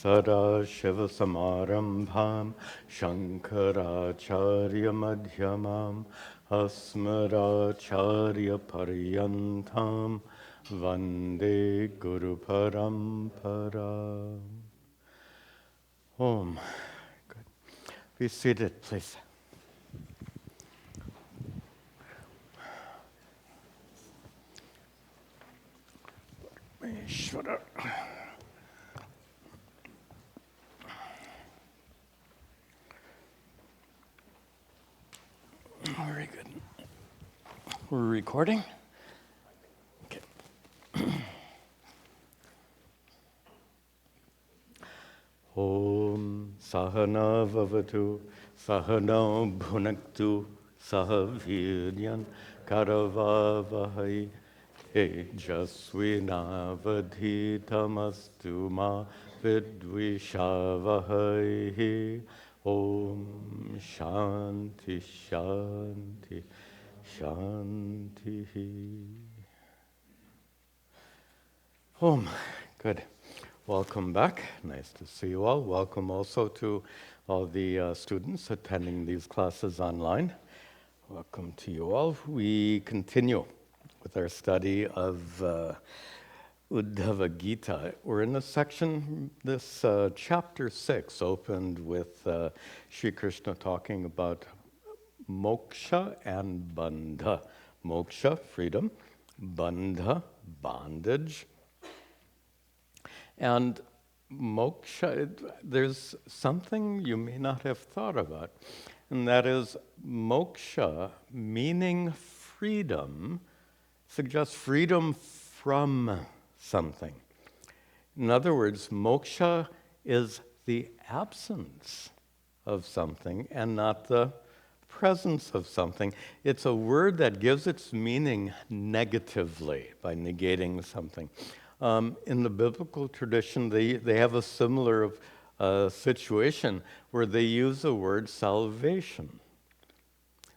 Sadashivasamarambham Shankaracharya Madhyamam Asmadacharya Paryantam Vande Guru Parampara. Om. Good. Be seated, please. Ishvara. Very good. We're recording? Okay. Om Sahana Vavatu Sahana Bhunaktu Sahaviryan Karavavahai Tejasvinavadhitamastu ma vidvishavahai. Om Shanti Shanti Shanti. Om. Good. Welcome back. Nice to see you all. Welcome also to all the students attending these classes online. Welcome to you all. We continue with our study of Uddhava Gita. We're in this chapter 6 opened with Sri Krishna talking about moksha and bandha. Moksha, freedom; bandha, bondage. And moksha, there's something you may not have thought about, and that is moksha, meaning freedom, suggests freedom from something. In other words, moksha is the absence of something and not the presence of something. It's a word that gives its meaning negatively by negating something. In the biblical tradition, they have a similar situation where they use the word salvation.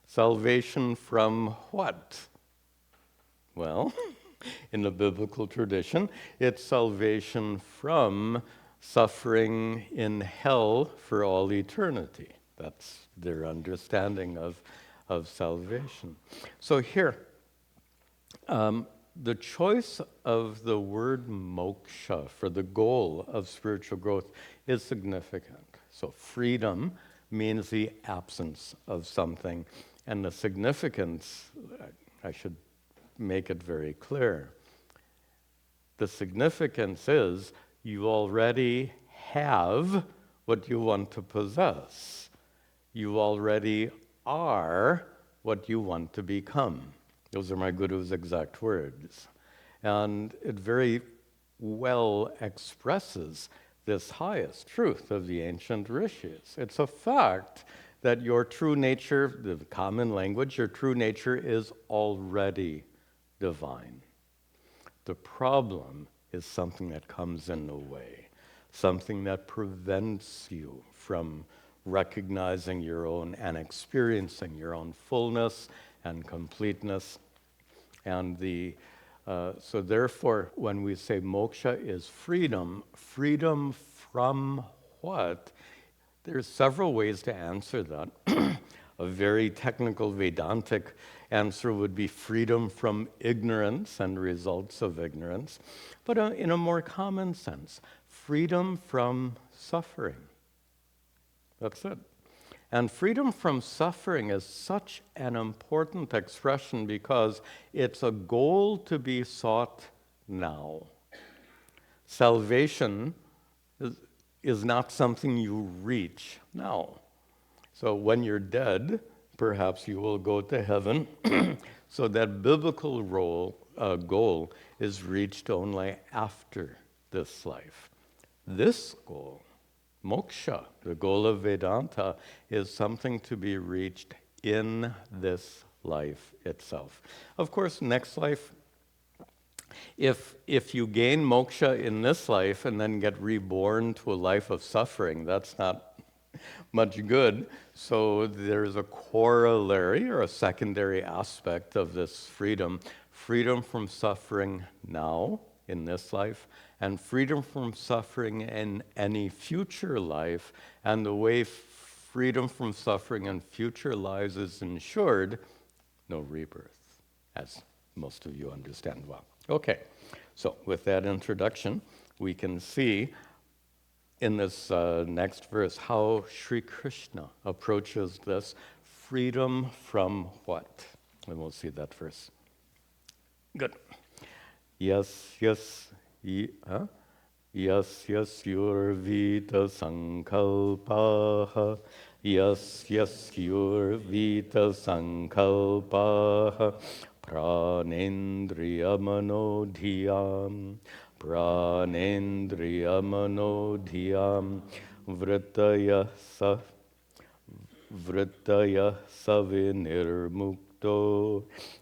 Salvation from what? Well, in the biblical tradition, it's salvation from suffering in hell for all eternity. That's their understanding of salvation. So here, the choice of the word moksha for the goal of spiritual growth is significant. So freedom means the absence of something, and the significance, I should make it very clear. The significance is you already have what you want to possess. You already are what you want to become. Those are my Guru's exact words. And it very well expresses this highest truth of the ancient rishis. It's a fact that your true nature, the common language, your true nature is already divine. The problem is something that comes in the way, something that prevents you from recognizing your own and experiencing your own fullness and completeness. And so therefore, when we say moksha is freedom, freedom from what? There's several ways to answer that. A very technical Vedantic answer would be freedom from ignorance and results of ignorance. But in a more common sense, freedom from suffering. That's it. And freedom from suffering is such an important expression because it's a goal to be sought now. Salvation is not something you reach now. So when you're dead, perhaps you will go to heaven. So that biblical goal is reached only after this life. This goal, moksha, the goal of Vedanta, is something to be reached in this life itself. Of course, next life, if you gain moksha in this life and then get reborn to a life of suffering, that's not much good. So there's a corollary or a secondary aspect of this freedom from suffering now in this life, and freedom from suffering in any future life. And the way freedom from suffering in future lives is ensured, no rebirth, as most of you understand well. Okay, so with that introduction, we can see in this next verse how Sri Krishna approaches this freedom from what? And we'll see that verse. Good. Yes, yurvita sankalpaha, yurvita sankalpaha, pranendriya manodhyam,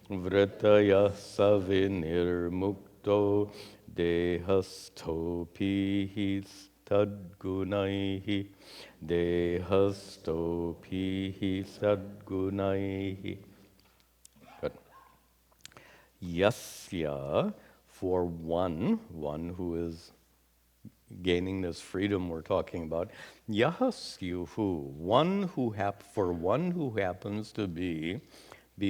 vritaya savinirmukto dehastopihi sadgunaihi. Good. Yasya, for one who is gaining this freedom we're talking about, yahasyuhu, for one who happens to be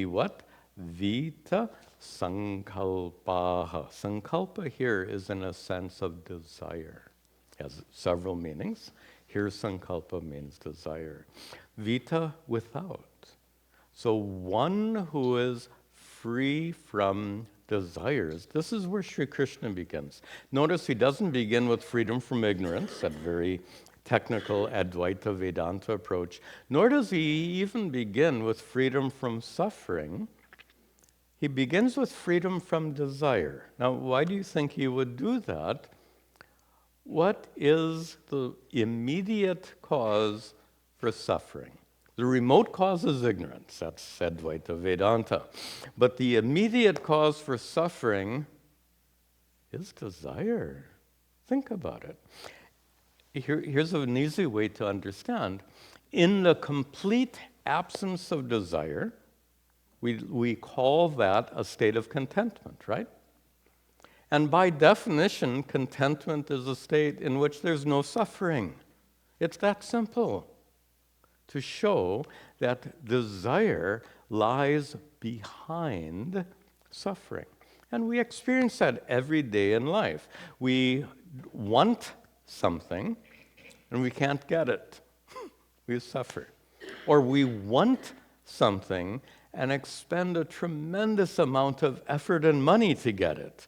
what? Vita sankalpaha. Sankalpa here is in a sense of desire. It has several meanings. Here sankalpa means desire. Vita, without. So one who is free from desires. This is where Sri Krishna begins. Notice he doesn't begin with freedom from ignorance, that very technical Advaita Vedanta approach, nor does he even begin with freedom from suffering. He begins with freedom from desire. Now, why do you think he would do that? What is the immediate cause for suffering? The remote cause is ignorance. That's Advaita Vedanta. But the immediate cause for suffering is desire. Think about it. Here's an easy way to understand. In the complete absence of desire, we call that a state of contentment, right? And by definition, contentment is a state in which there's no suffering. It's that simple. To show that desire lies behind suffering. And we experience that every day in life. We want something and we can't get it. We suffer. Or we want something and expend a tremendous amount of effort and money to get it.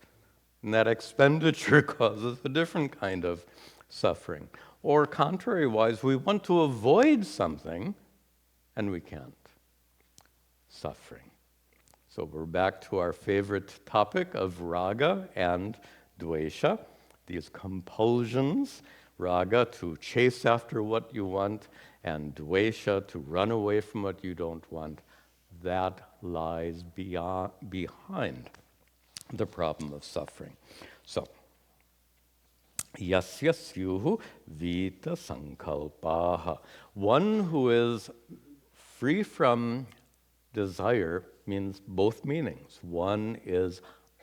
And that expenditure causes a different kind of suffering. Or contrary-wise, we want to avoid something, and we can't. Suffering. So we're back to our favorite topic of raga and dvesha, these compulsions. Raga, to chase after what you want, and dvesha, to run away from what you don't want. That lies behind the problem of suffering. So, Yasyasyuhu vita sankalpaha. One who is free from desire means both meanings. One is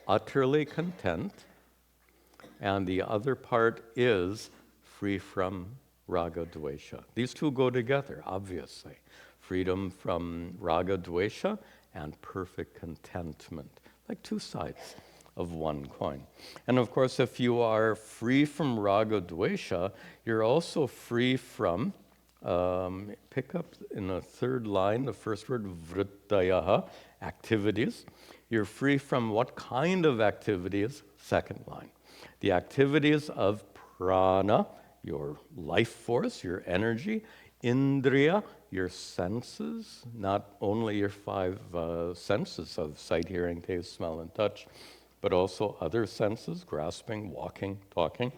utterly content, and the other part is free from raga dvesha. These two go together, obviously. Freedom from raga dvesha and perfect contentment, like two sides of one coin. And of course, if you are free from raga dvesha, you're also free from, pick up in the third line, the first word, vrittayaha, activities. You're free from what kind of activities? Second line. The activities of prana, your life force, your energy, indriya, your senses, not only your five senses of sight, hearing, taste, smell, and touch, but also other senses, grasping, walking, talking.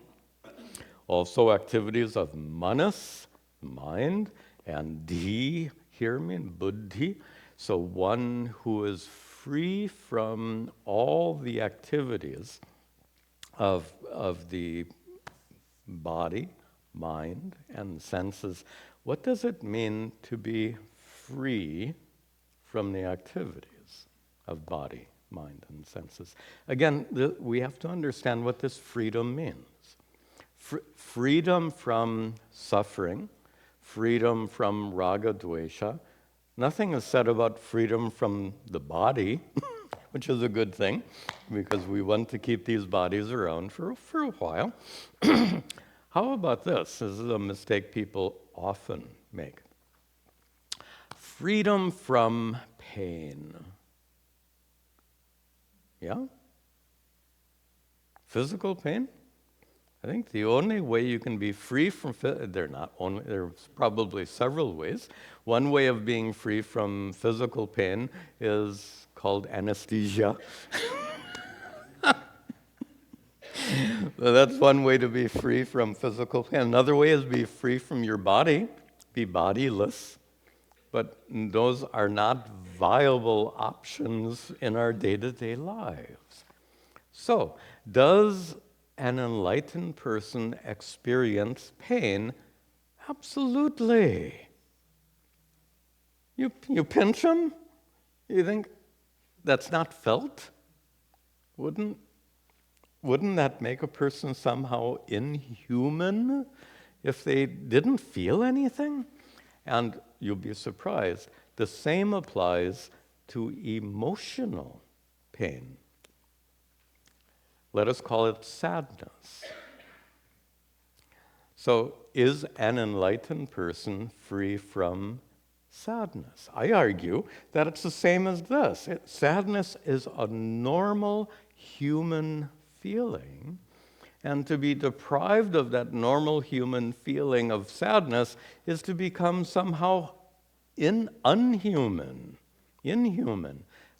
Also activities of manas, mind, and dhi, here mean buddhi. So one who is free from all the activities of the body, mind, and senses. What does it mean to be free from the activities of body, mind, and senses. Again, we have to understand what this freedom means. Freedom from suffering, freedom from raga dvesha. Nothing is said about freedom from the body, which is a good thing, because we want to keep these bodies around for a while. How about this? This is a mistake people often make. Freedom from pain. Yeah? Physical pain? I think the only way you can be free from, there's probably several ways. One way of being free from physical pain is called anesthesia. So that's one way to be free from physical pain. Another way is be free from your body, be bodiless. But those are not viable options in our day-to-day lives. So, does an enlightened person experience pain? Absolutely. You pinch him? You think that's not felt? Wouldn't that make a person somehow inhuman if they didn't feel anything? And you'll be surprised, the same applies to emotional pain. Let us call it sadness. So, is an enlightened person free from sadness? I argue that it's the same as this. Sadness is a normal human feeling, and to be deprived of that normal human feeling of sadness is to become somehow inhuman.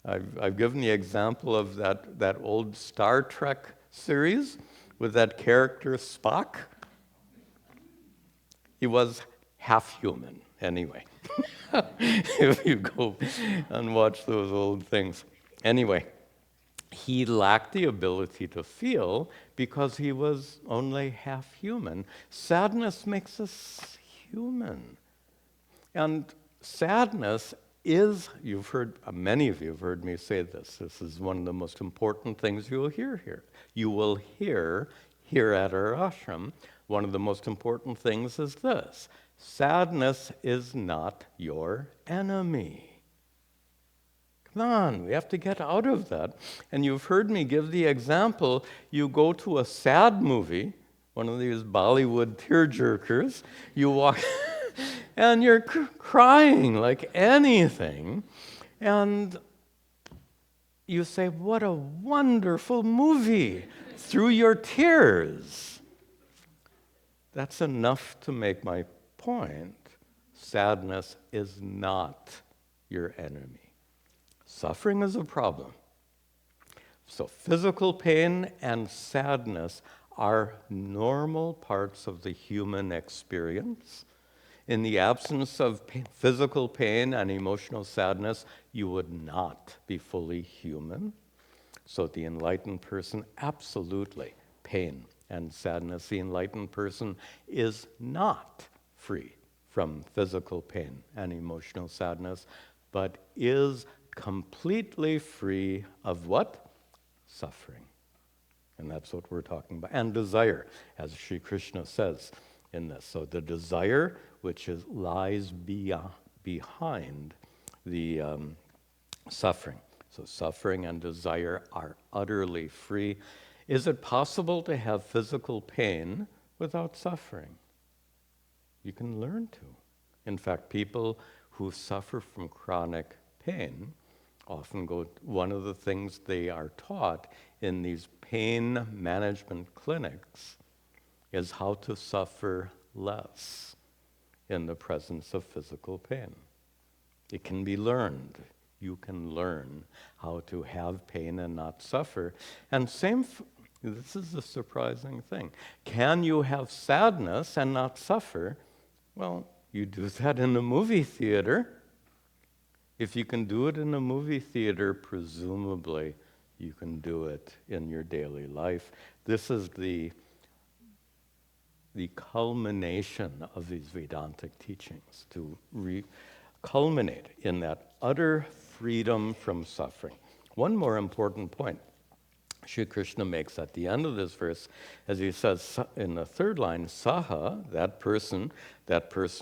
I've given the example of that old Star Trek series with that character Spock. He was half human, anyway, if you go and watch those old things. Anyway, he lacked the ability to feel because he was only half human. Sadness makes us human. And sadness is, many of you have heard me say this. This is one of the most important things you will hear here. You will hear here at our ashram, one of the most important things is this: sadness is not your enemy. Come on, we have to get out of that. And you've heard me give the example, you go to a sad movie, one of these Bollywood tearjerkers, you walk and you're crying like anything, and you say, what a wonderful movie, through your tears. That's enough to make my point. Sadness is not your enemy. Suffering is a problem. So physical pain and sadness are normal parts of the human experience. In the absence of physical pain and emotional sadness, you would not be fully human. So the enlightened person, absolutely, pain and sadness. The enlightened person is not free from physical pain and emotional sadness, but is completely free of what? Suffering. And that's what we're talking about. And desire, as Sri Krishna says in this. So the desire, which lies behind the suffering. So suffering and desire are utterly free. Is it possible to have physical pain without suffering? You can learn to. In fact, people who suffer from chronic pain often one of the things they are taught in these pain management clinics is how to suffer less in the presence of physical pain. It can be learned. You can learn how to have pain and not suffer. And this is the surprising thing. Can you have sadness and not suffer? Well, you do that in the movie theater. If you can do it in a movie theater, presumably you can do it in your daily life. This is the culmination of these Vedantic teachings, to culminate in that utter freedom from suffering. One more important point Sri Krishna makes at the end of this verse, as he says in the third line, Saha, that person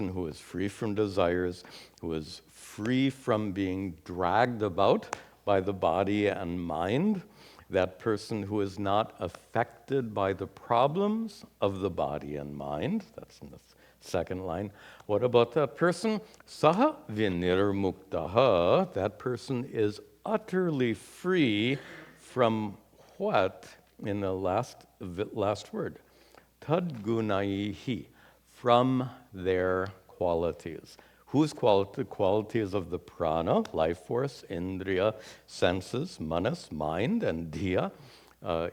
who is free from desires, who is free from being dragged about by the body and mind, that person who is not affected by the problems of the body and mind, that's in the second line. What about that person? Saha vinirmuktaha, that person is utterly free from what in the last word? Tadgunaihi, from their qualities. Whose quality? Qualities of the prana, life force, indriya, senses, manas, mind, and dhiya,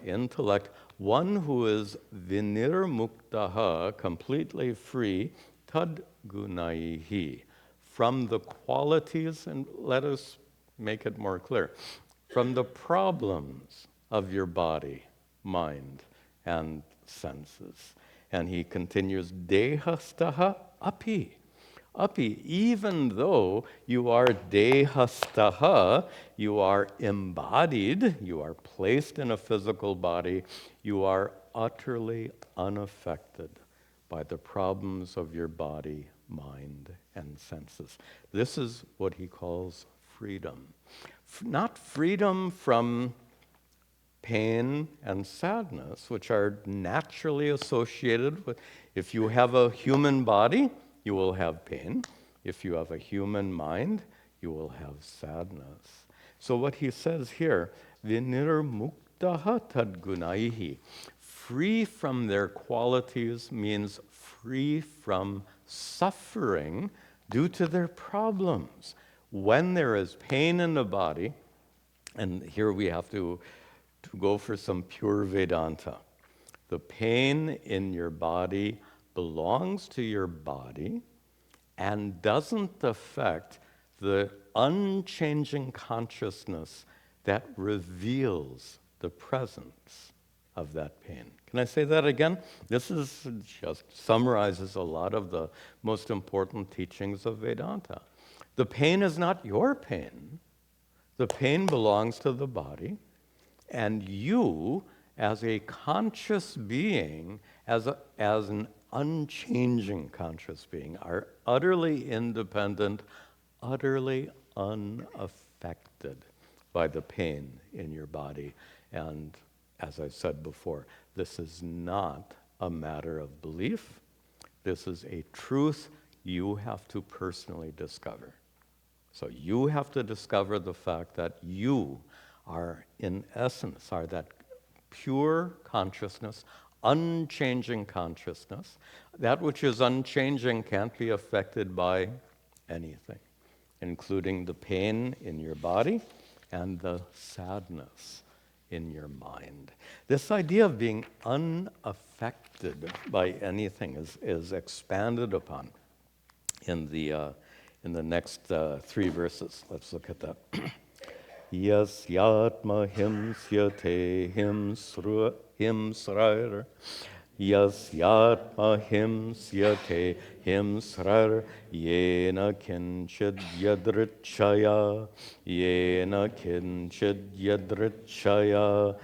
intellect. One who is vinirmuktaha, completely free, tadgunaihi, from the qualities, and let us make it more clear, from the problems of your body, mind, and senses. And he continues, dehastaha api. Api, even though you are dehastaha, you are embodied, you are placed in a physical body, you are utterly unaffected by the problems of your body, mind, and senses. This is what he calls freedom. Not freedom from pain and sadness, which are naturally associated with, if you have a human body, you will have pain. If you have a human mind, you will have sadness. So what he says here, vinirmuktaha tadgunaihi, free from their qualities means free from suffering due to their problems. When there is pain in the body, and here we have to go for some pure Vedanta. The pain in your body belongs to your body and doesn't affect the unchanging consciousness that reveals the presence of that pain. Can I say that again? This is just summarizes a lot of the most important teachings of Vedanta. The pain is not your pain. The pain belongs to the body. And you, as a conscious being, as an unchanging conscious being, are utterly independent, utterly unaffected by the pain in your body. And as I said before, this is not a matter of belief. This is a truth you have to personally discover. So you have to discover the fact that you are, in essence, are that pure consciousness, unchanging consciousness. That which is unchanging can't be affected by anything, including the pain in your body and the sadness in your mind. This idea of being unaffected by anything is expanded upon in the next three verses. Let's look at that. Yasyatma himsyate himsrar. Yasyatma himsyate himsrar. Yena kinchid yadrichaya. Yena kinchid yadrichaya.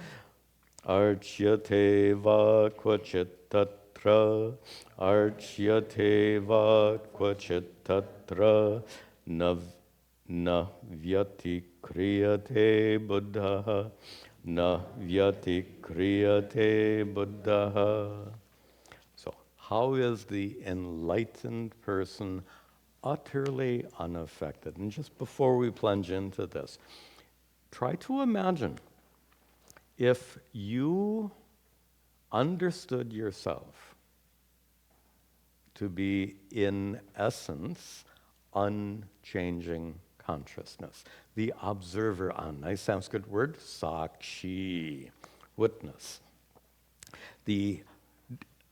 Archyate va kvachit tatra. Archyate va kvachit tatra. Na vyati kriyate buddha, na vyati kriyate buddha. So, how is the enlightened person utterly unaffected? And just before we plunge into this, try to imagine if you understood yourself to be, in essence, unchanging consciousness. The observer, nice Sanskrit word, sakshi, witness. The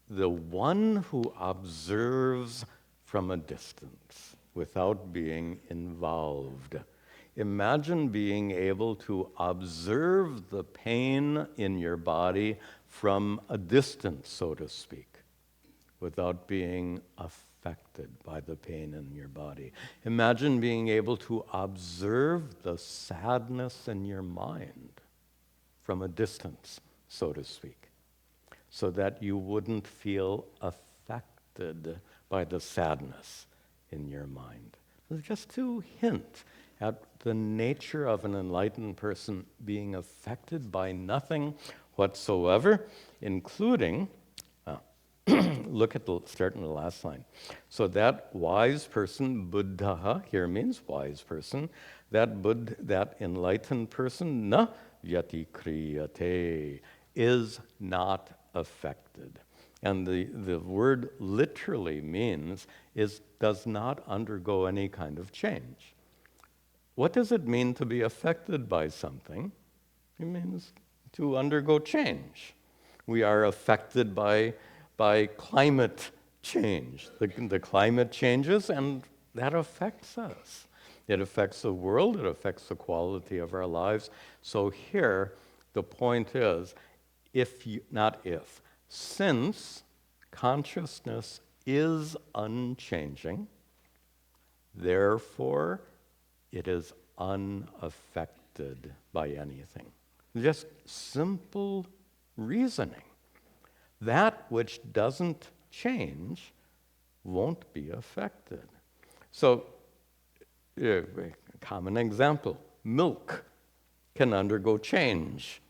one who observes from a distance without being involved. Imagine being able to observe the pain in your body from a distance, so to speak, without being affected affected by the pain in your body. Imagine being able to observe the sadness in your mind from a distance, so to speak, so that you wouldn't feel affected by the sadness in your mind. Just to hint at the nature of an enlightened person being affected by nothing whatsoever, including, look at the start in the last line. So that wise person, buddha here means wise person, that enlightened person, na yati kriyate, is not affected. And the word literally means does not undergo any kind of change. What does it mean to be affected by something? It means to undergo change. We are affected by climate change. The climate changes, and that affects us. It affects the world, it affects the quality of our lives. So here, the point is, since consciousness is unchanging, therefore it is unaffected by anything. Just simple reasoning. That which doesn't change won't be affected. So, a common example, milk can undergo change.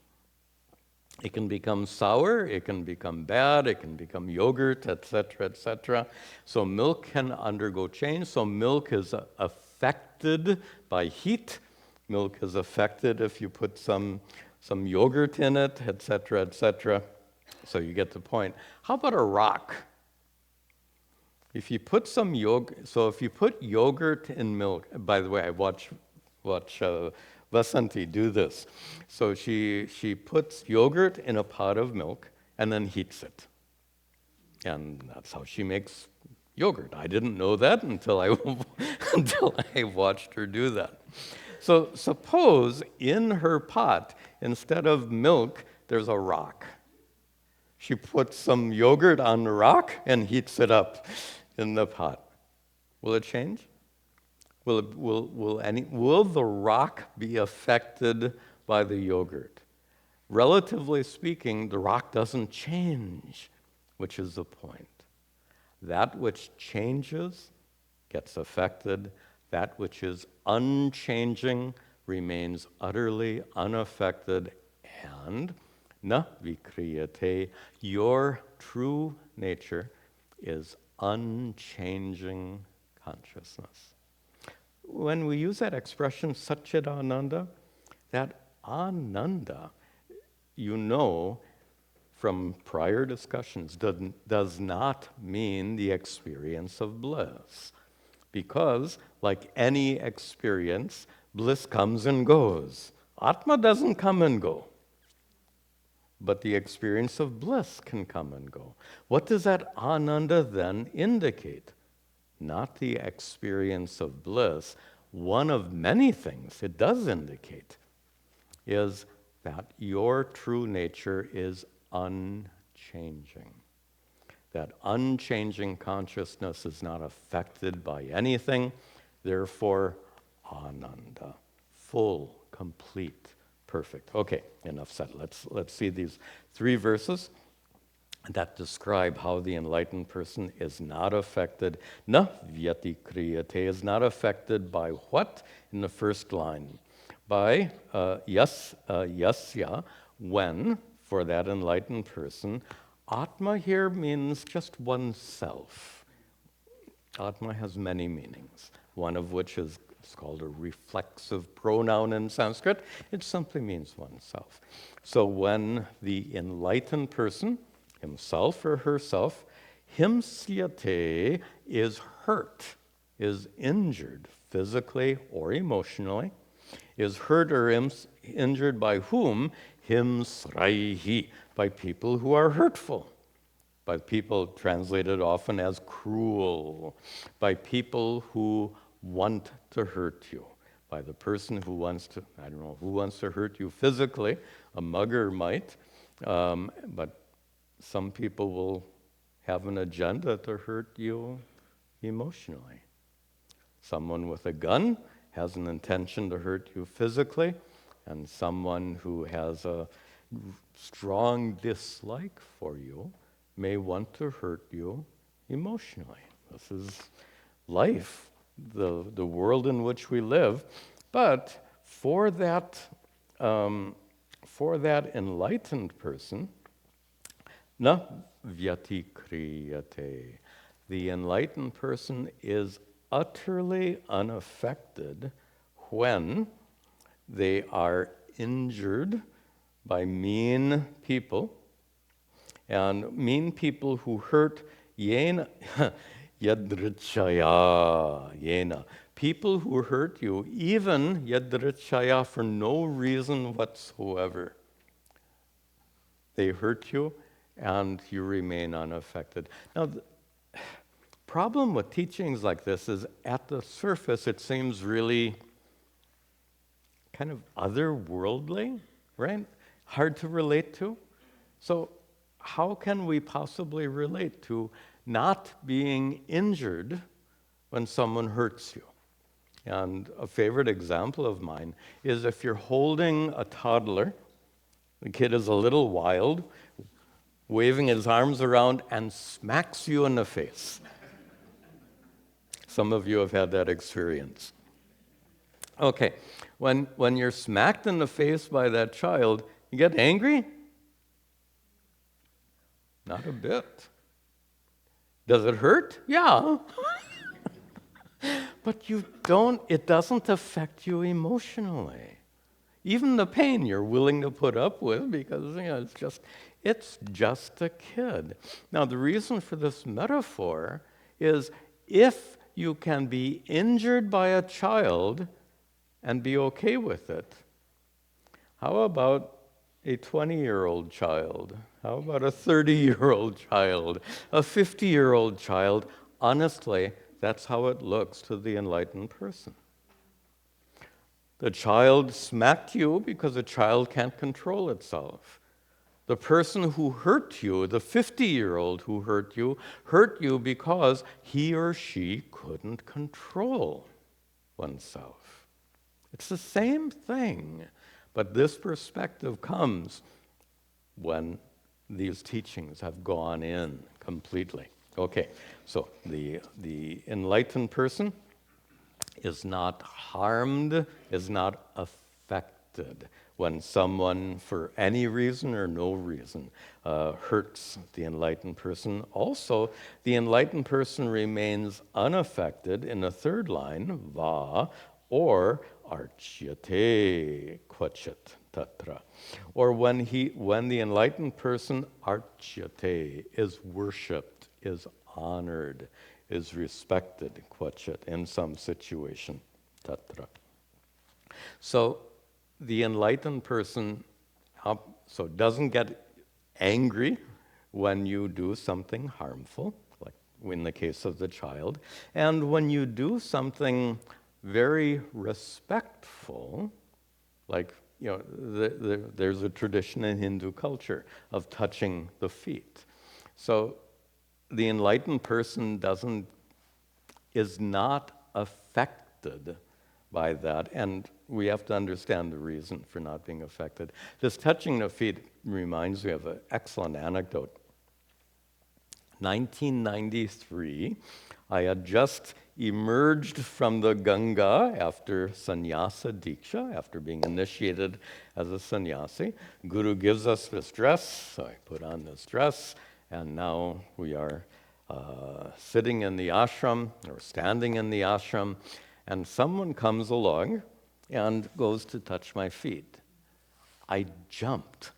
It can become sour, it can become bad, it can become yogurt, etc., etc. So milk can undergo change. So milk is affected by heat. Milk is affected if you put some yogurt in it, etc., etc. So you get the point. How about a rock? If you put some yogurt, so if you put yogurt in milk, by the way, I watch Vasanti do this. So she puts yogurt in a pot of milk and then heats it. And that's how she makes yogurt. I didn't know that until I watched her do that. So suppose in her pot, instead of milk, there's a rock. She puts some yogurt on the rock and heats it up in the pot. Will it change? Will the rock be affected by the yogurt? Relatively speaking, the rock doesn't change, which is the point. That which changes gets affected. That which is unchanging remains utterly unaffected, and na vikriyate, your true nature is unchanging consciousness. When we use that expression, Satchidananda, that Ananda, you know from prior discussions, does not mean the experience of bliss. Because, like any experience, bliss comes and goes. Atma doesn't come and go. But the experience of bliss can come and go. What does that Ananda then indicate? Not the experience of bliss. One of many things it does indicate is that your true nature is unchanging. That unchanging consciousness is not affected by anything, therefore, Ananda, full, complete, perfect. Okay, enough said. Let's see these 3 verses that describe how the enlightened person is not affected. Na vyati kriyate, is not affected by what? In the first line. By yasya, when, for that enlightened person. Atma here means just oneself. Atma has many meanings, one of which is called a reflexive pronoun in Sanskrit. It simply means oneself. So when the enlightened person, himself or herself, himsyate, is hurt, is injured physically or emotionally, is hurt or injured by whom? Himsraihi, by people who are hurtful, by people translated often as cruel, by people who want to hurt you, by the person who wants to, who wants to hurt you physically. A mugger might, but some people will have an agenda to hurt you emotionally. Someone with a gun has an intention to hurt you physically, and someone who has a strong dislike for you may want to hurt you emotionally. This is life, the world in which we live. But for that enlightened person, na vyatikriyate, the enlightened person is utterly unaffected when they are injured by mean people, and mean people who hurt yena yadrichaya yena, people who hurt you even yadrichaya for no reason whatsoever. They hurt you and you remain unaffected. Now, the problem with teachings like this is at the surface it seems really kind of otherworldly, right? Hard to relate to. So how can we possibly relate to not being injured when someone hurts you? And a favorite example of mine is if you're holding a toddler, the kid is a little wild, waving his arms around and smacks you in the face. Some of you have had that experience. Okay, when you're smacked in the face by that child, you get angry? Not a bit. Does it hurt? Yeah. But it doesn't affect you emotionally. Even the pain you're willing to put up with because it's just a kid. Now the reason for this metaphor is if you can be injured by a child and be okay with it, how about a 20-year-old child? How about a 30-year-old child? A 50-year-old child? Honestly, that's how it looks to the enlightened person. The child smacked you because a child can't control itself. The person who hurt you, the 50-year-old who hurt you because he or she couldn't control oneself. It's the same thing, but this perspective comes when these teachings have gone in completely. Okay, so the enlightened person is not harmed, is not affected when someone, for any reason or no reason, hurts the enlightened person. Also, the enlightened person remains unaffected in the third line, va, or archyate kvachit tatra. Or when the enlightened person, archyate, is worshipped, is honored, is respected, kvachit, in some situation, tatra. So the enlightened person doesn't get angry when you do something harmful, like in the case of the child, and when you do something very respectful, like there's a tradition in Hindu culture of touching the feet. So the enlightened person is not affected by that, and we have to understand the reason for not being affected. This touching the feet reminds me of an excellent anecdote. 1993, I had just emerged from the Ganga after sannyasa diksha, after being initiated as a sannyasi. Guru gives us this dress, so I put on this dress, and now we are sitting in the ashram, or standing in the ashram, and someone comes along and goes to touch my feet. I jumped.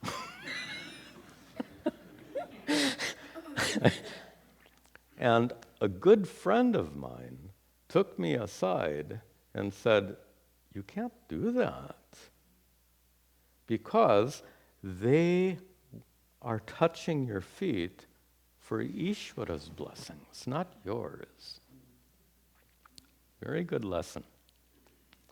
And a good friend of mine took me aside and said, "You can't do that because they are touching your feet for Ishvara's blessings, not yours." Very good lesson.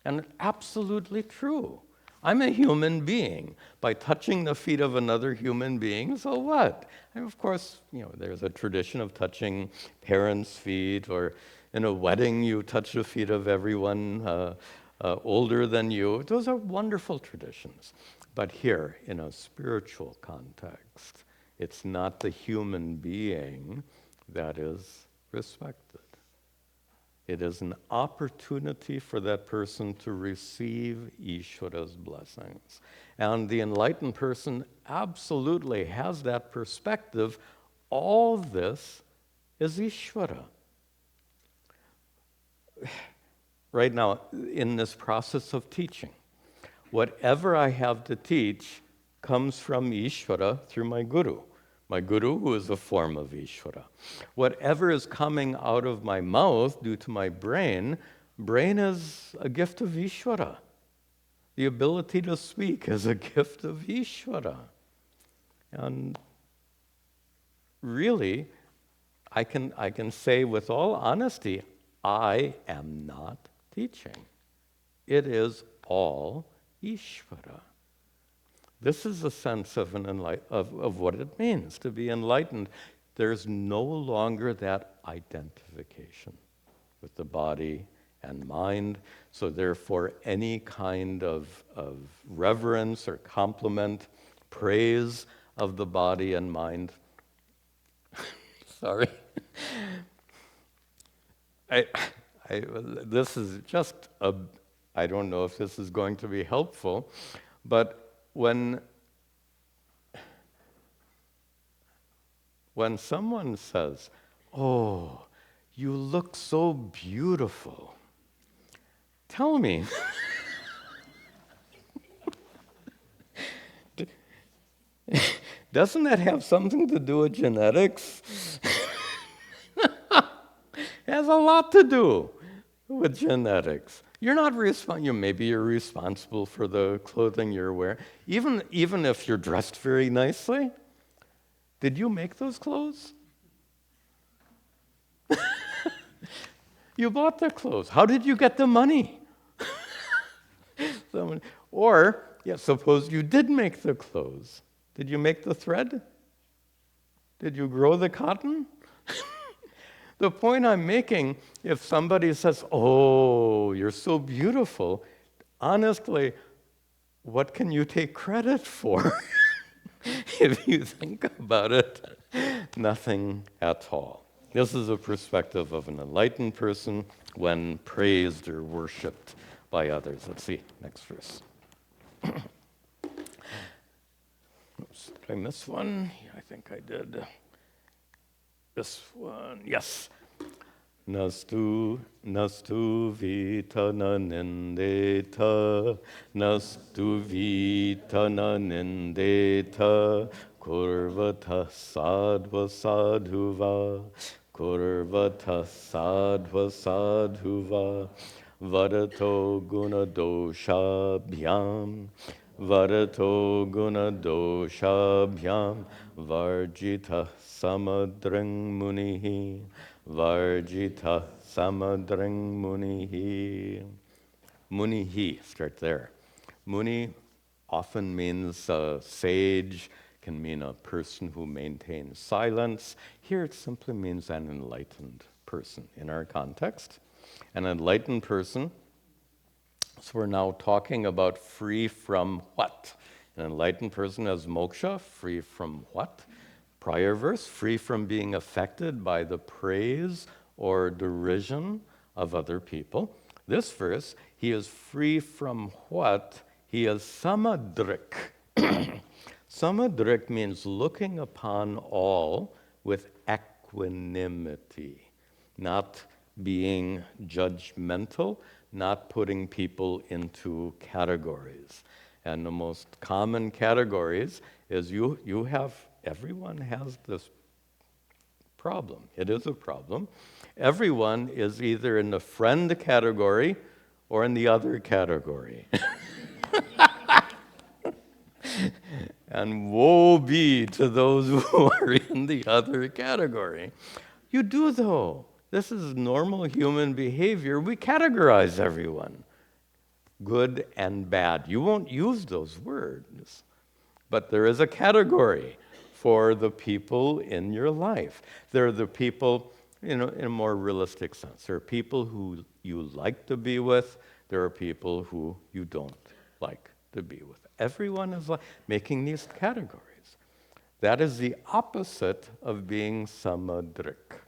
And absolutely true. I'm a human being. By touching the feet of another human being, so what? And of course, there's a tradition of touching parents' feet or, in a wedding, you touch the feet of everyone older than you. Those are wonderful traditions. But here, in a spiritual context, it's not the human being that is respected. It is an opportunity for that person to receive Ishvara's blessings. And the enlightened person absolutely has that perspective. All this is Ishvara. Right now, in this process of teaching, whatever I have to teach comes from Ishvara through my guru. My guru, who is a form of Ishvara. Whatever is coming out of my mouth due to my brain is a gift of Ishvara. The ability to speak is a gift of Ishvara. And really, I can say with all honesty, I am not teaching. It is all Ishvara. This is a sense of of what it means to be enlightened. There's no longer that identification with the body and mind. So therefore, any kind of reverence or compliment, praise of the body and mind. Sorry. This is just I don't know if this is going to be helpful, but when someone says, "Oh, you look so beautiful," tell me, doesn't that have something to do with genetics? It has a lot to do with genetics. You're not responsible. Maybe you're responsible for the clothing you're wearing. Even if you're dressed very nicely, did you make those clothes? You bought the clothes. How did you get the money? Suppose you did make the clothes. Did you make the thread? Did you grow the cotton? The point I'm making, if somebody says, "Oh, you're so beautiful," honestly, what can you take credit for? If you think about it, nothing at all. This is a perspective of an enlightened person when praised or worshipped by others. Let's see, next verse. Oops, did I miss one? Yeah, I think I did. This one, yes. Nastu vita na nindeta, nastu vita na nindeta, kurvata sadhva sadhuva, kurvata sadhva sadhuva, vadato guna dosha bhyam, vadato guna dosha bhyam, varjita samadrang munihi, varjita samadrang munihi. Munihi, start there. Muni often means sage, can mean a person who maintains silence. Here it simply means an enlightened person in our context. An enlightened person, so we're now talking about free from what? An enlightened person has moksha, free from what? Prior verse, free from being affected by the praise or derision of other people. This verse, he is free from what? He is samadrik. Samadrik means looking upon all with equanimity, not being judgmental, not putting people into categories. And the most common categories is everyone has this problem. It is a problem. Everyone is either in the friend category or in the other category. And woe be to those who are in the other category. You do, though. This is normal human behavior. We categorize everyone, good and bad. You won't use those words, but there is a category for the people in your life. There are the people in a more realistic sense. There are people who you like to be with. There are people who you don't like to be with. Everyone is making these categories. That is the opposite of being samadrik.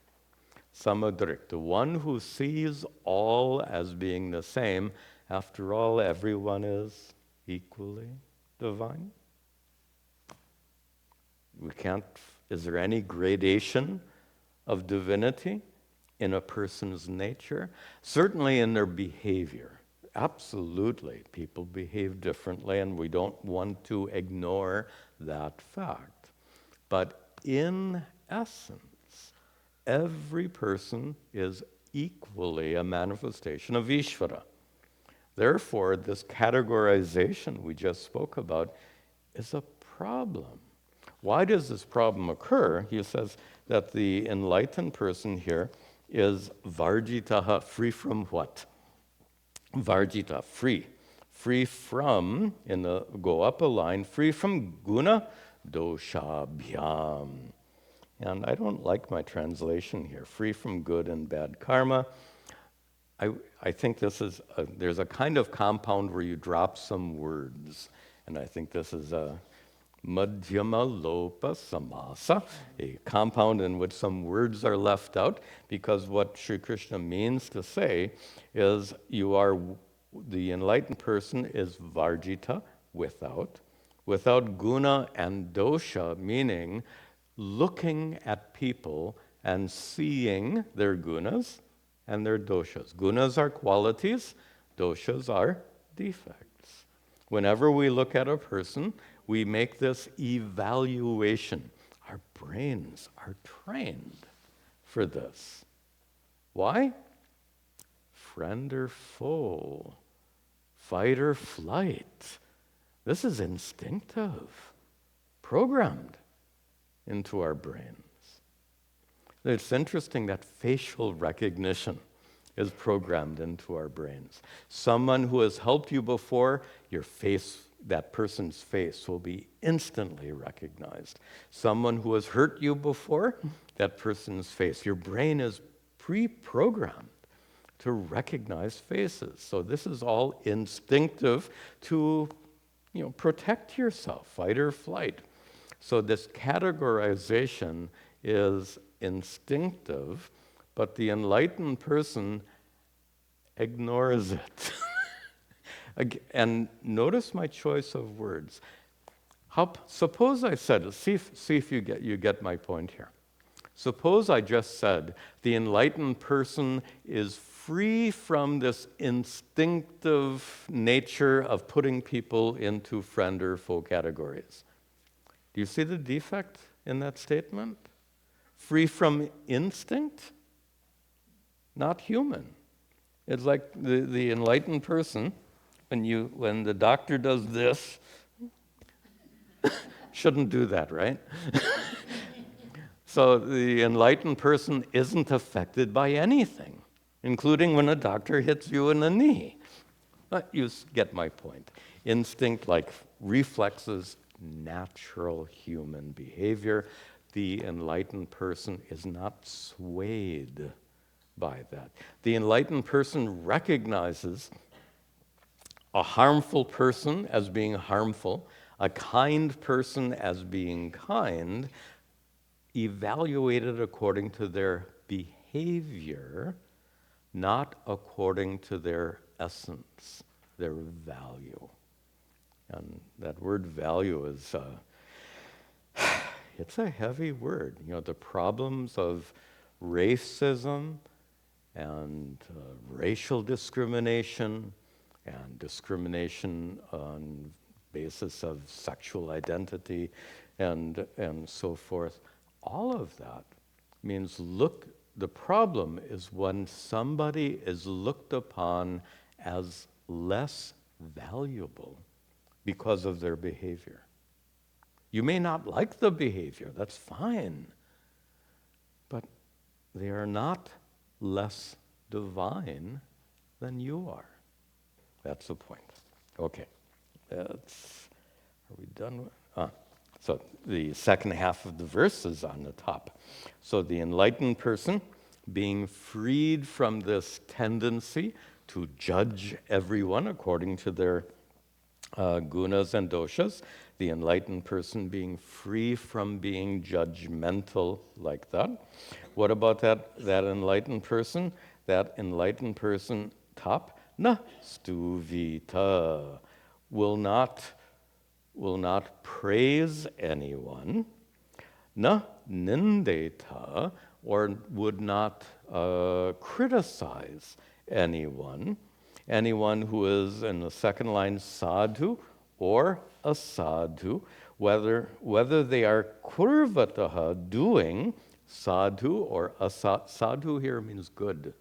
Samadrik, the one who sees all as being the same. After all, everyone is equally divine. Is there any gradation of divinity in a person's nature? Certainly in their behavior. Absolutely. People behave differently, and we don't want to ignore that fact. But in essence, every person is equally a manifestation of Ishvara. Therefore, this categorization we just spoke about is a problem. Why does this problem occur? He says that the enlightened person here is varjitaha, free from what? Varjita, free. Free from, go up a line, free from guna dosha bhyam. And I don't like my translation here, free from good and bad karma. I think there's a kind of compound where you drop some words. And I think this is a madhyama lopa samasa, a compound in which some words are left out, because what Sri Krishna means to say is the enlightened person is varjita, without guna and dosha, meaning looking at people and seeing their gunas and their doshas. Gunas are qualities, doshas are defects. Whenever we look at a person, we make this evaluation. Our brains are trained for this. Why? Friend or foe, fight or flight. This is instinctive, programmed into our brains. It's interesting that facial recognition is programmed into our brains. Someone who has helped you before, that person's face will be instantly recognized. Someone who has hurt you before, that person's face. Your brain is pre-programmed to recognize faces. So this is all instinctive to, protect yourself, fight or flight. So this categorization is instinctive, but the enlightened person ignores it. And notice my choice of words. Suppose I said, see if you get my point here. Suppose I just said the enlightened person is free from this instinctive nature of putting people into friend or foe categories. Do you see the defect in that statement? Free from instinct? Not human. It's like the enlightened person, when the doctor does this, shouldn't do that, right? So the enlightened person isn't affected by anything, including when a doctor hits you in the knee. But you get my point. Instinct, like reflexes, natural human behavior. The enlightened person is not swayed by that. The enlightened person recognizes a harmful person as being harmful, a kind person as being kind, evaluated according to their behavior, not according to their essence, their value. And that word value is, it's a heavy word. The problems of racism and racial discrimination and discrimination on basis of sexual identity and so forth. All of that means the problem is when somebody is looked upon as less valuable because of their behavior. You may not like the behavior, that's fine, but they are not less divine than you are. That's the point. Okay, are we done? So the second half of the verse is on the top. So the enlightened person being freed from this tendency to judge everyone according to their gunas and doshas, the enlightened person being free from being judgmental like that. What about that enlightened person? That enlightened person, top, na stuvita, will not praise anyone, na nindeta, or would not criticize anyone who is, in the second line, sadhu or asadhu, whether they are kurvataha, doing sadhu or sadhu here means good.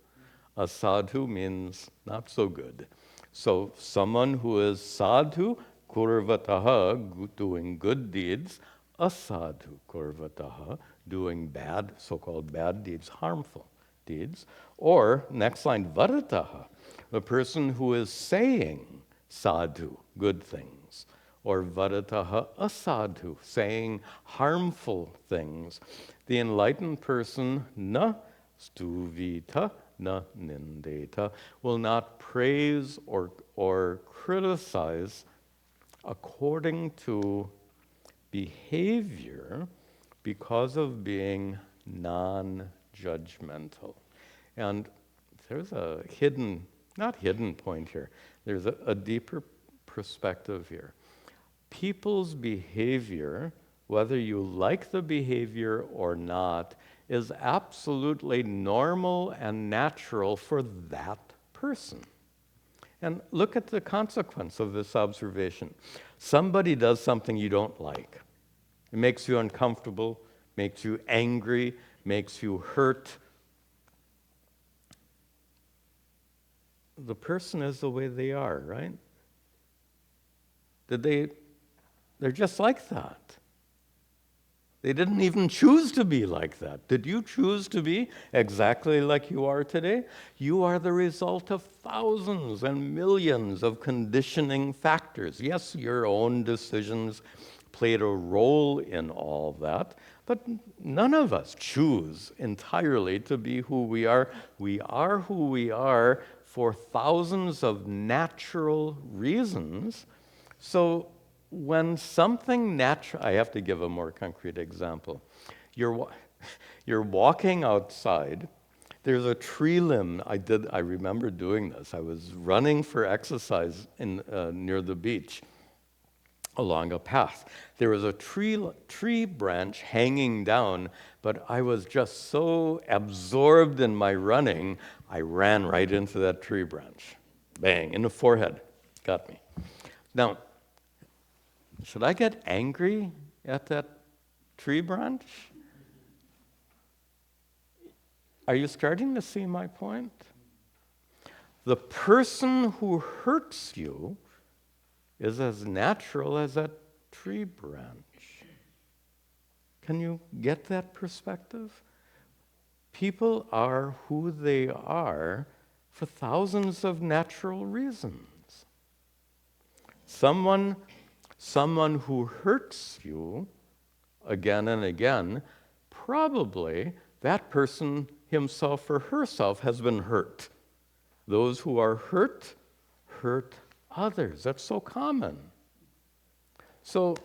Asadhu means not so good. So someone who is sadhu kurvataha, doing good deeds, asadhu kurvataha, doing bad, so-called bad deeds, harmful deeds. Or, next line, varataha, the person who is saying sadhu, good things. Or varataha asadhu, saying harmful things. The enlightened person, na stuvita, na nindeta, will not praise or criticize according to behavior because of being non-judgmental. And there's a not hidden point here, there's a deeper perspective here. People's behavior, whether you like the behavior or not, is absolutely normal and natural for that person. And look at the consequence of this observation. Somebody does something you don't like. It makes you uncomfortable, makes you angry, makes you hurt. The person is the way they are, right? They're just like that. They didn't even choose to be like that. Did you choose to be exactly like you are today? You are the result of thousands and millions of conditioning factors. Yes, your own decisions played a role in all that, but none of us choose entirely to be who we are. We are who we are for thousands of natural reasons. So when something natural, I have to give a more concrete example. You're walking outside, there's a tree limb. I remember doing this. I was running for exercise near the beach along a path. There was a tree branch hanging down, but I was just so absorbed in my running, I ran right into that tree branch. Bang, in the forehead. Got me. Now, should I get angry at that tree branch? Are you starting to see my point? The person who hurts you is as natural as that tree branch. Can you get that perspective? People are who they are for thousands of natural reasons. Someone who hurts you again and again, probably that person himself or herself has been hurt. Those who are hurt others. That's so common. So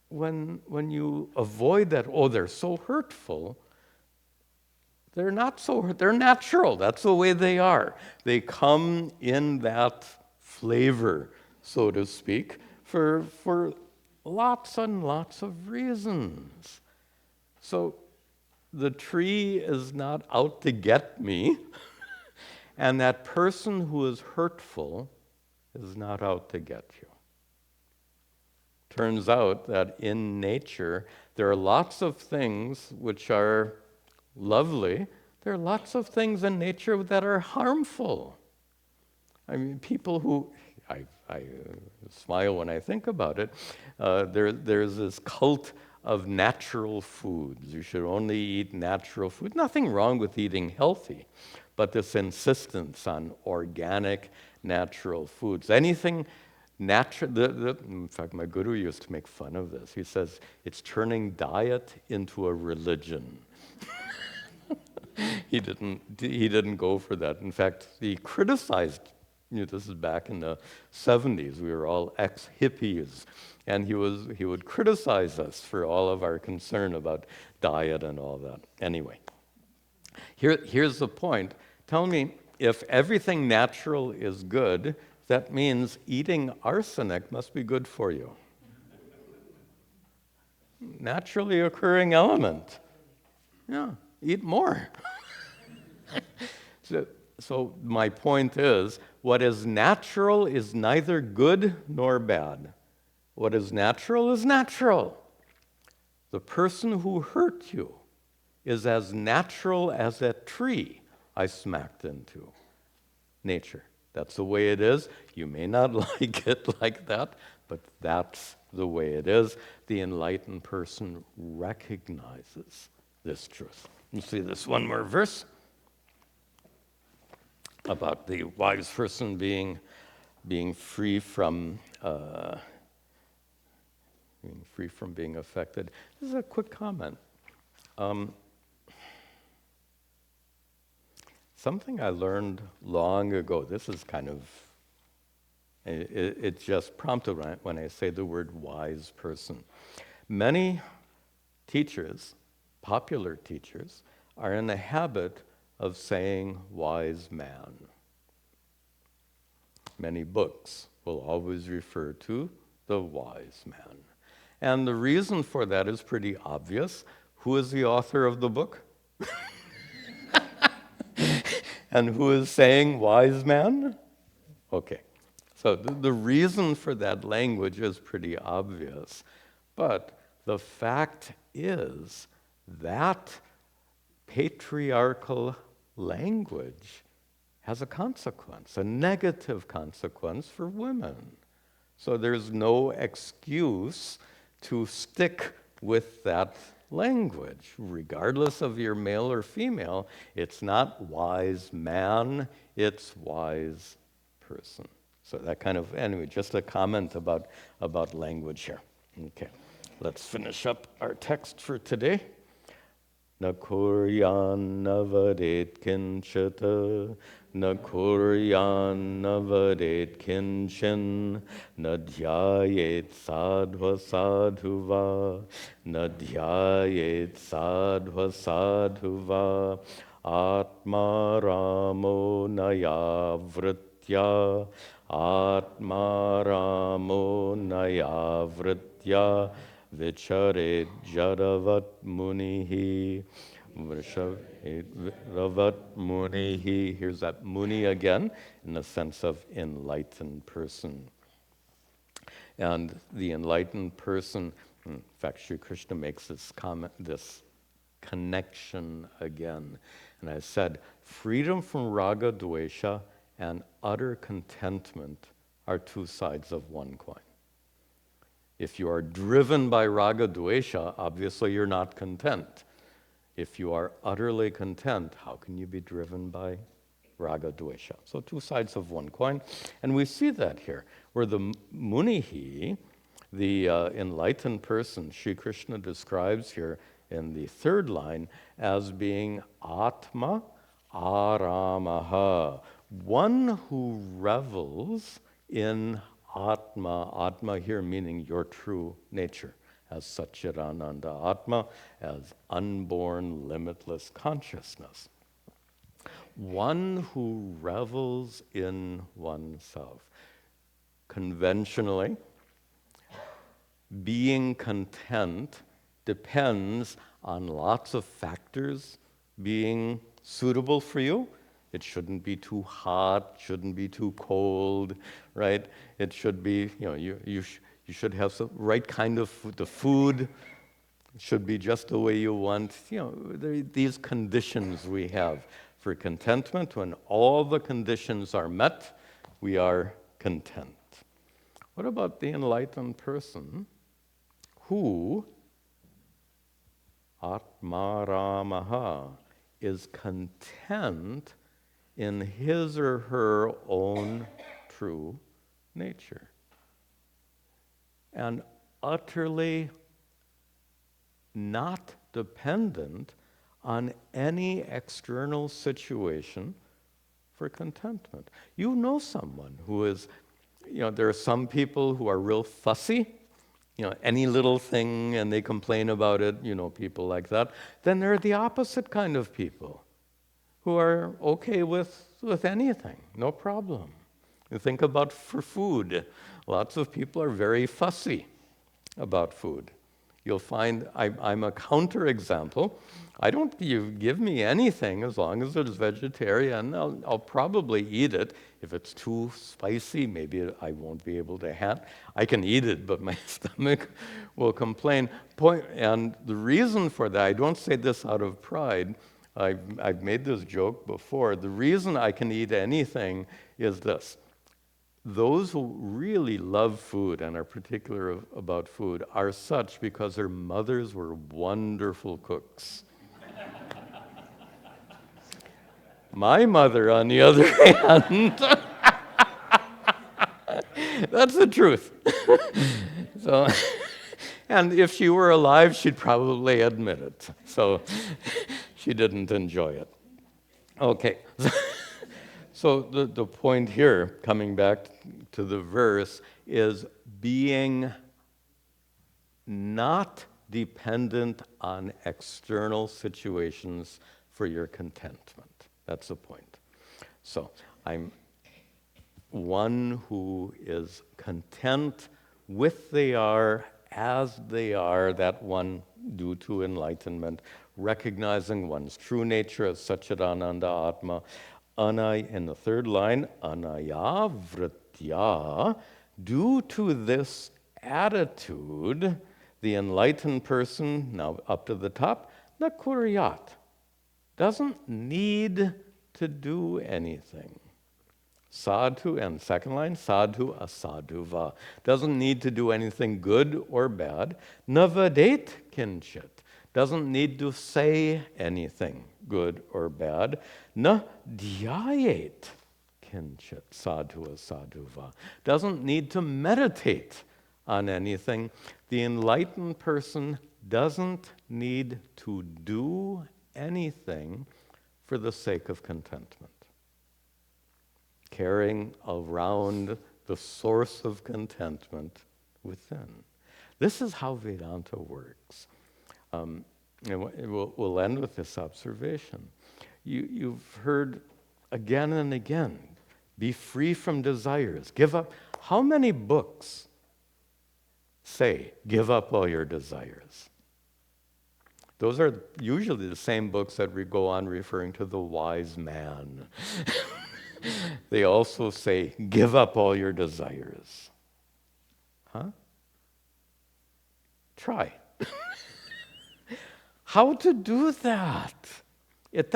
when you avoid that, oh, they're so hurtful, they're not so hurt. They're natural. That's the way they are. They come in that flavor, so to speak, for lots and lots of reasons. So the tree is not out to get me, and that person who is hurtful is not out to get you. Turns out that in nature, there are lots of things which are lovely. There are lots of things in nature that are harmful. I mean, people who, I smile when I think about it, there's this cult of natural foods. You should only eat natural food. Nothing wrong with eating healthy, but this insistence on organic, natural foods. Anything natural, in fact, my guru used to make fun of this. He says, it's turning diet into a religion. He didn't go for that. In fact, he criticized, this is back in the 70s. We were all ex-hippies, and he would criticize us for all of our concern about diet and all that. Anyway, here's the point. Tell me, if everything natural is good, that means eating arsenic must be good for you. Naturally occurring element. Yeah, eat more. So my point is, what is natural is neither good nor bad. What is natural is natural. The person who hurt you is as natural as that tree I smacked into. Nature. That's the way it is. You may not like it like that, but that's the way it is. The enlightened person recognizes this truth. You see this one more verse about the wise person being free from being affected. This is a quick comment. Something I learned long ago. This is kind of it just prompted when I say the word wise person. Many teachers, popular teachers, are in the habit of saying wise man. Many books will always refer to the wise man. And the reason for that is pretty obvious. Who is the author of the book? And who is saying wise man? Okay. So the reason for that language is pretty obvious. But the fact is that patriarchal language has a consequence, a negative consequence for women. So there's no excuse to stick with that language. Regardless of your male or female, it's not wise man, it's wise person. So that kind of, anyway, just a comment about language here. Okay, let's finish up our text for today. Na kuryan navadet kinchata, na kuryan navadet kinchin, na dhyayet sadhva sadhuva, na dhyayet sadhva sadhuva, atma ramo nayavritya, atma ramo nayavritya, Vicharet Jadavat Munihi. Ravat Munihi. Here's that Muni again, in the sense of enlightened person. And the enlightened person, in fact, Sri Krishna makes this comment, this connection again. And I said, freedom from raga, dvesha, and utter contentment are two sides of one coin. If you are driven by raga dvesha, obviously you're not content. If you are utterly content, how can you be driven by raga dvesha? So two sides of one coin. And we see that here, where the munihi, the enlightened person, Sri Krishna describes here in the third line as being atma aramaha, one who revels in Atma, Atma here meaning your true nature, as Satchidananda Atma, as unborn, limitless consciousness. One who revels in oneself. Conventionally, being content depends on lots of factors being suitable for you. It shouldn't be too hot, shouldn't be too cold, right? It should be, you should have the right kind of food. The food should be just the way you want. These conditions we have for contentment. When all the conditions are met, we are content. What about the enlightened person who, Atmaramaha, is content in his or her own true nature and utterly not dependent on any external situation for contentment. You know someone who is, there are some people who are real fussy, any little thing and they complain about it, people like that. Then there are the opposite kind of people who are okay with anything, no problem. You think about for food. Lots of people are very fussy about food. You'll find I'm a counterexample. You give me anything as long as it's vegetarian, I'll probably eat it. If it's too spicy, maybe I won't be able to I can eat it, but my stomach will complain. And the reason for that, I don't say this out of pride. I've made this joke before. The reason I can eat anything is this. Those who really love food and are particular about food are such because their mothers were wonderful cooks. My mother, on the other hand, that's the truth. So, and if she were alive, she'd probably admit it. So she didn't enjoy it. Okay. So the point here, coming back to the verse, is being not dependent on external situations for your contentment. That's the point. So I'm one who is content with they are, as they are, that one due to enlightenment, recognizing one's true nature as Satchidananda Atma. In the third line, anaya vritya, due to this attitude, the enlightened person, now up to the top, na kuryat, doesn't need to do anything. Sadhu, and second line, sadhu asadhuva, doesn't need to do anything good or bad. Navadet kinchit, doesn't need to say anything good or bad. Na dhyayet kinchit sadhu asadhuva, doesn't need to meditate on anything. The enlightened person doesn't need to do anything for the sake of contentment. Carrying around the source of contentment within. This is how Vedanta works. And we'll end with this observation. You've heard again and again, be free from desires, give up. How many books say, give up all your desires? Those are usually the same books that we go on referring to the wise man. They also say, give up all your desires. Huh? Try. How to do that? It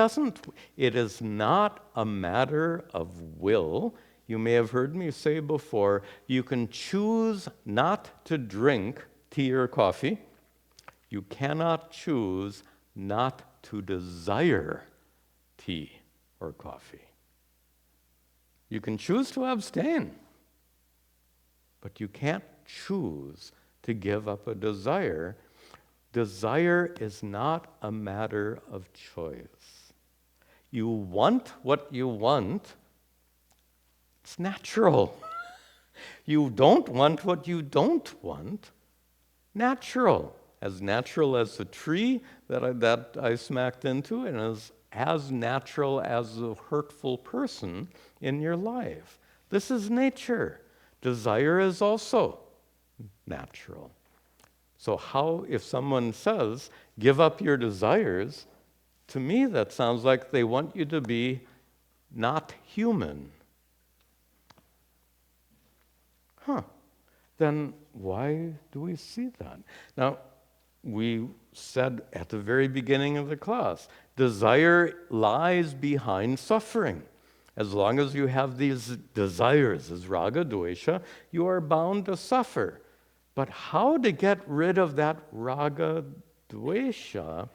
is not a matter of will. You may have heard me say before, you can choose not to drink tea or coffee. You cannot choose not to desire tea or coffee. You can choose to abstain, but you can't choose to give up a desire. Desire is not a matter of choice. You want what you want, it's natural. You don't want what you don't want, natural. As natural as the tree that I smacked into, and as natural as the hurtful person in your life. This is nature. Desire is also natural. So how, if someone says, give up your desires, to me that sounds like they want you to be not human. Then why do we see that? Now, we said at the very beginning of the class, desire lies behind suffering. As long as you have these desires, as raga, dvesha, you are bound to suffer. But how to get rid of that raga, dvesha?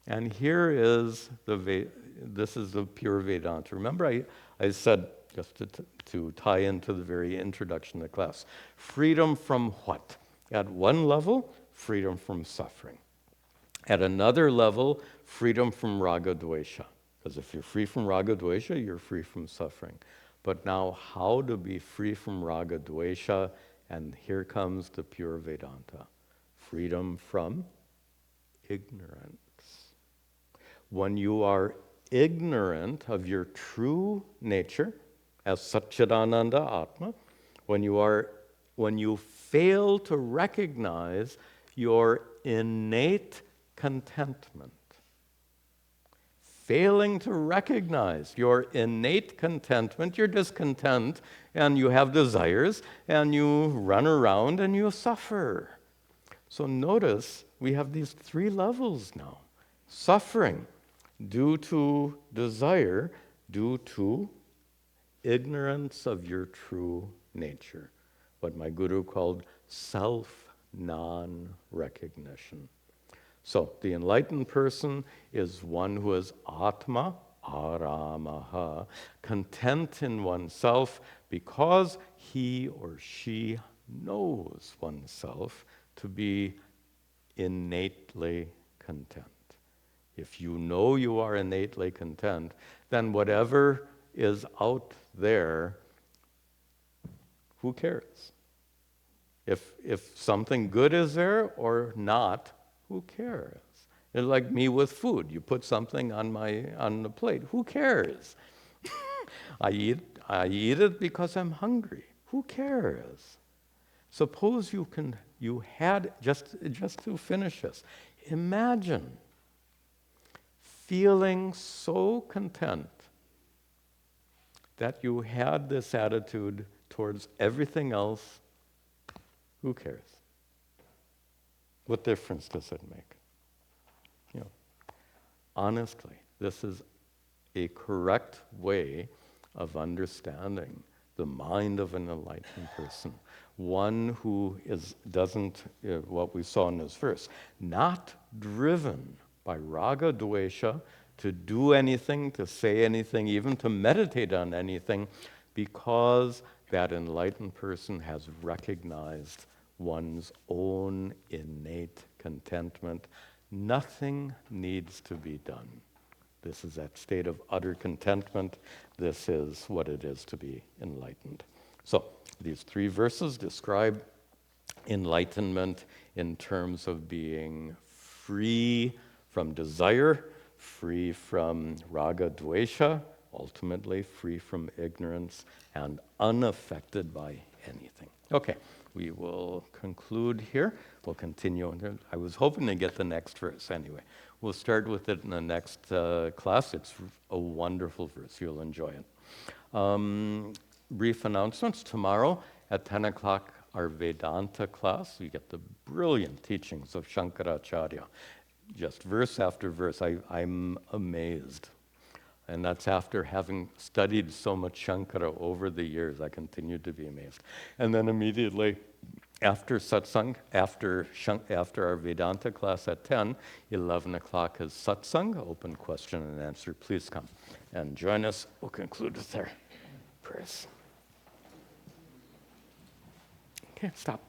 And here is this is the pure Vedanta. Remember I said, just to tie into the very introduction to the class, freedom from what? At one level, freedom from suffering. At another level, freedom from raga dvesha. Because if you're free from raga dvesha, you're free from suffering. But now, how to be free from raga dvesha? And here comes the pure Vedanta. Freedom from ignorance. When you are ignorant of your true nature as Satchidananda Atma, when you fail to recognize your innate contentment, failing to recognize your innate contentment, you're discontent and you have desires and you run around and you suffer. So notice we have these three levels now. Suffering due to desire, due to ignorance of your true nature, what my guru called self-non-recognition. So the enlightened person is one who is Atma, Aramaha, content in oneself because he or she knows oneself to be innately content. If you know you are innately content, then whatever is out there, who cares? If something good is there or not, who cares? It's like me with food. You put something on the plate. Who cares? I eat it because I'm hungry. Who cares? Suppose you had just to finish this. Imagine feeling so content that you had this attitude towards everything else. Who cares? What difference does it make? Honestly, this is a correct way of understanding the mind of an enlightened person. One who doesn't, what we saw in this verse, not driven by raga dvesha to do anything, to say anything, even to meditate on anything, because that enlightened person has recognized one's own innate contentment. Nothing needs to be done. This is that state of utter contentment. This is what it is to be enlightened. So these three verses describe enlightenment in terms of being free from desire, free from raga dvesha, ultimately free from ignorance, and unaffected by anything. Okay, we will conclude here. We'll continue. I was hoping to get the next verse anyway. We'll start with it in the next class. It's a wonderful verse. You'll enjoy it. Brief announcements. Tomorrow at 10 o'clock, our Vedanta class. We get the brilliant teachings of Shankaracharya. Just verse after verse. I'm amazed. And that's after having studied so much Shankara over the years. I continue to be amazed. And then immediately after satsang, after our Vedanta class at 10, 11 o'clock is satsang, open question and answer. Please come and join us. We'll conclude with our prayers. Okay, stop.